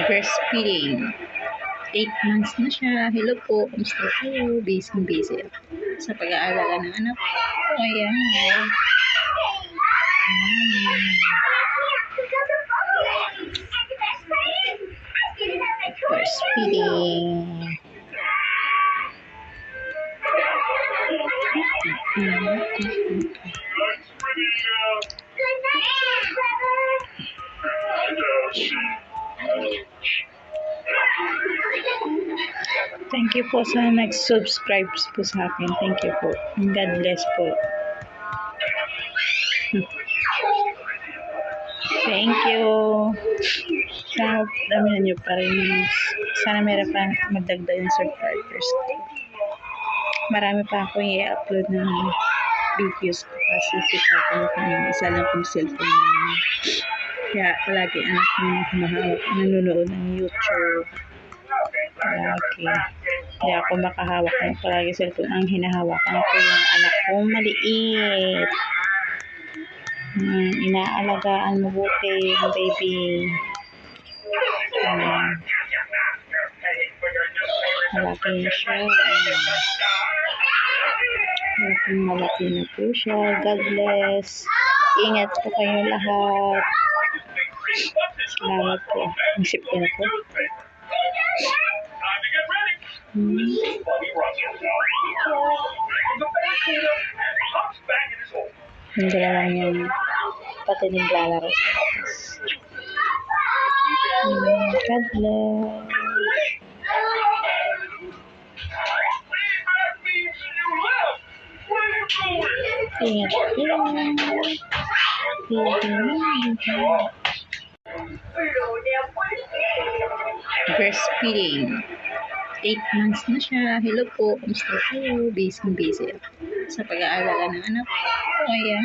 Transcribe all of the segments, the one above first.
Breastfeeding. 8 months na siya. Hello po, kamusta kayo? Busy ako sa pag-aalaga ng anak ko. Ayan. Breastfeeding. Thank you po sa nag-subscribe po sa akin. Thank you po. God bless po. Thank you. Sana damihan nyo pa rin. Sana meron pa magdagdag yung subscribers. Marami pa ako i-upload ng videos ko kasi isa lang kong cellphone namin. Kaya palagi anak kong humahawak, nanonood ng YouTube. Palagi. Kaya ako makahawak ng palagi cellphone. Ang hinahawakan ko yung anak kong maliit. Inaalagaan mabuti yung baby. Malaki na siya. Malaki na po siya. God bless. Ingat po kayo lahat. Salamat po. Isip ko na po. Yung dalawang yung pati naglalaro sa atas. God bless. Ingat po. Breastfeeding. 8 months na siya. Hello po, kamusta kayo? Busy ako sa pag-aalaga ng anak ko. Ayan.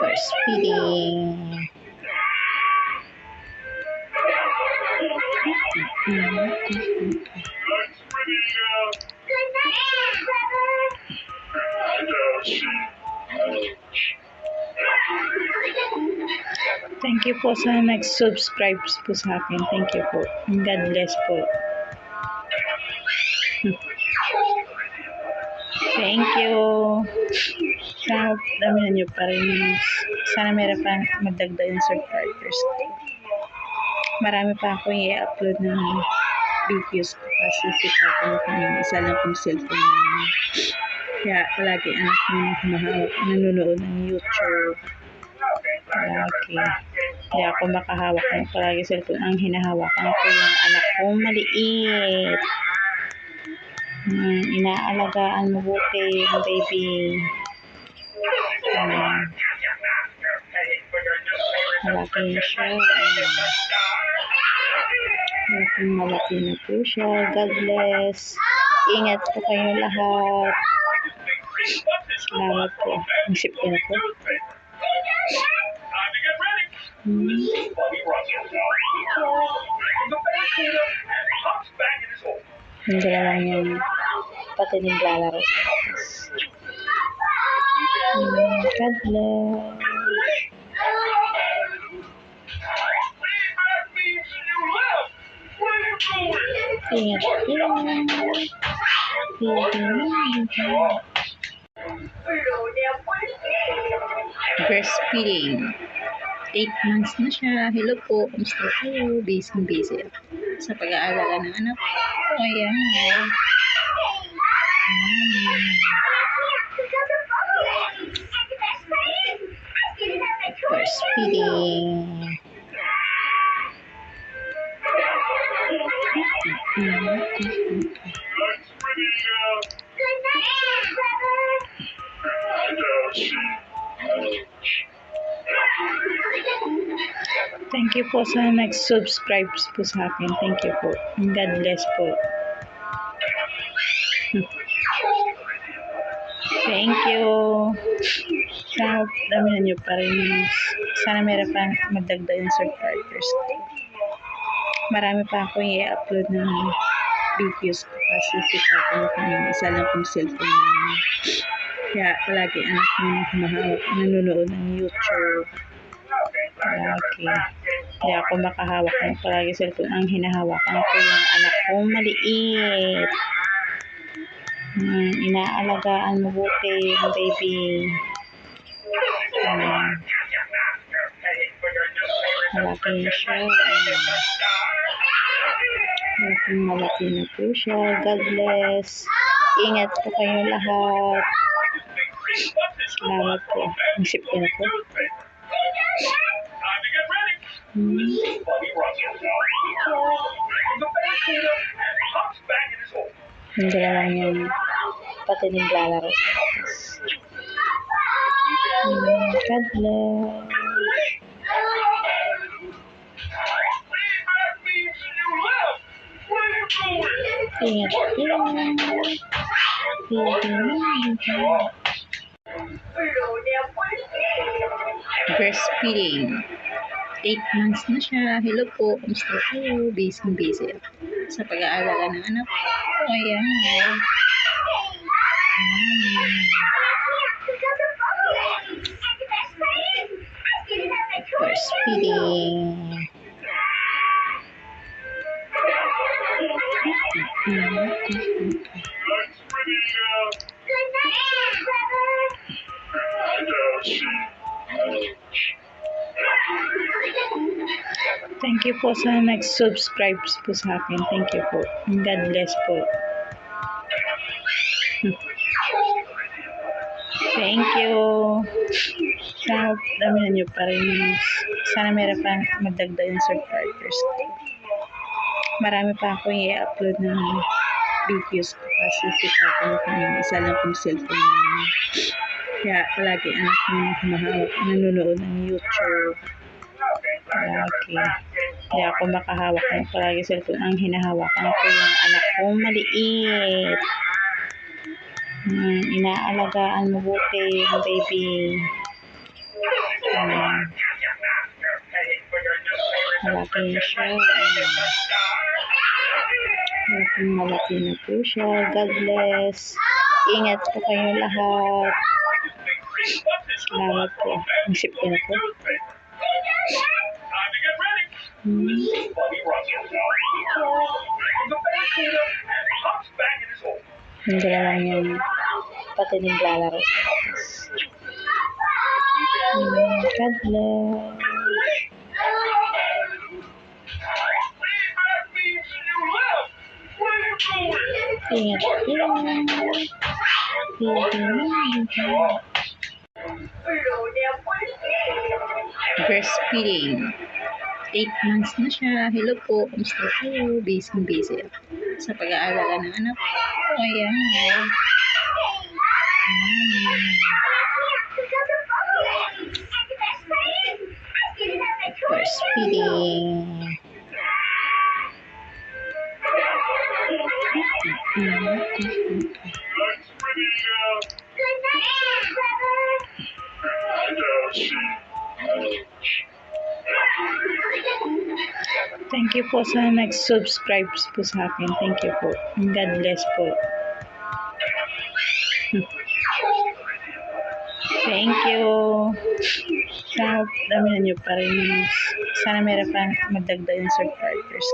Breastfeeding. Thank you po sa nag-subscribe po sa akin. Thank you po. God bless po. Thank you. Sana damihan nyo pa rin. Sana meron pa magdagdag yung subscribers. Marami pa ako i-upload ng videos ko kasi isa lang kong cellphone namin. Kaya palagi anak kong humahawak, nanonood ng YouTube. Palagi. Kaya ako makahawak ng palagi cellphone. Ang hinahawakan ko yung anak kong maliit. Inaalagaan mabuti yung baby. Malaki na siya. Malaki na po siya. God bless. Ingat po kayo lahat. Salamat po. Isip ko na po. Yung dalawang yung pati naglalaro sa atas. God bless. Ingat po. Breastfeeding. 8 months na siya. Hello po, kamusta kayo? Busy ako sa pag-aalaga ng anak ko. Ayan. Breastfeeding. Thank you po sa nag-subscribe po sa akin. Thank you po. God bless po. Thank you. Sana damihan nyo pa rin. Sana meron pa magdagdag yung subscribers. Marami pa ako i-upload ng videos ko kasi isa lang kong cellphone namin. Kaya palagi anak kong humahawak, nanonood ng YouTube. Palagi. Kaya ako makahawak ng palagi cellphone. Ang hinahawakan ko yung anak kong maliit. Inaalagaan mabuti yung baby. Malaki na siya. Malaki na po siya. God bless. Ingat po kayo lahat. Salamat po. Isip ko na po. Yung dalawang yung pati naglalaro sa labas. God bless. Ingat po. Breastfeeding. 8 months na siya. Hello po. Kumusta kayo? Busy ako sa pag-aalaga ng anak ko. Ayan. Breastfeeding. Thank you po sa nag-subscribe po sa akin. Thank you po. God bless po. Thank you. Sana damihan nyo pa rin. Sana meron pa magdagdag ng subscribers. Marami pa ako i-upload ng videos ko kasi kita ko isa lang kong cellphone namin. Kaya palagi anak kong humahawak, nanonood ng YouTube. Palagi. Kaya ako makahawak ng palagi cellphone. Ang hinahawakan ko yung anak kong maliit. Inaalagaan mabuti yung baby. Malaki na siya. Malaki na po siya. God bless. Ingat po kayo lahat. Salamat po. Isip ko na po. Yung dalawang yung pati naglalaro sa labas. God bless. Ingat. Ingat. God bless. Thank you po sa nag-subscribe po sa akin. Thank you po. God bless. Ingat po kayo lahat. Salamat po. Isip ko na po. Yung dalawang yung pati naglalaro sa labas. God bless. Ingat. Ingat. God bless. Ingat po kayo lahat. Salamat po. Breastfeeding. 8 months na siya. Hello po. Kumusta kayo? Busy ako sa pag-aalaga ng anak ko. Ayan. Breastfeeding. Thank you po sa nag-subscribe po sa akin. Thank you po. God bless po. Thank you. Sana damihan nyo pa rin. Sana meron pa magdagdag ng subscribers.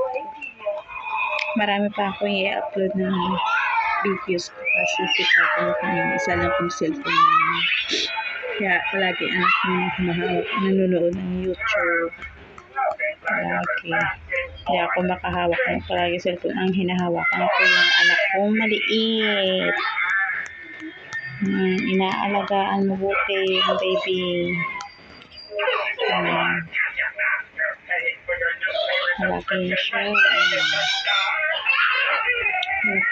Marami pa ako i-upload ng videos ko kasi kita ko isa lang kong cellphone namin. Kaya palagi anak kong humahawak, nanonood ng YouTube. Palagi. Kaya ako makahawak ng palagi cellphone. Ang hinahawakan ko yung anak kong maliit. Inaalagaan mabuti yung baby. Malaki na siya.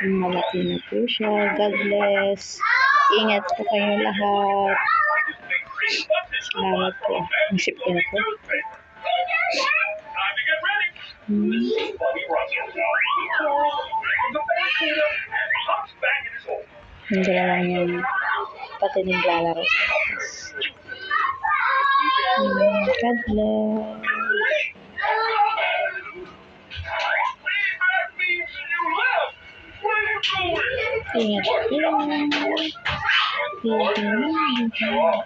Malaki na po siya. God bless. Ingat po kayo lahat. Salamat po. Isip ko na po. Yung dalawang yung pati naglalaro sa labas. God bless. Ingat. Okay.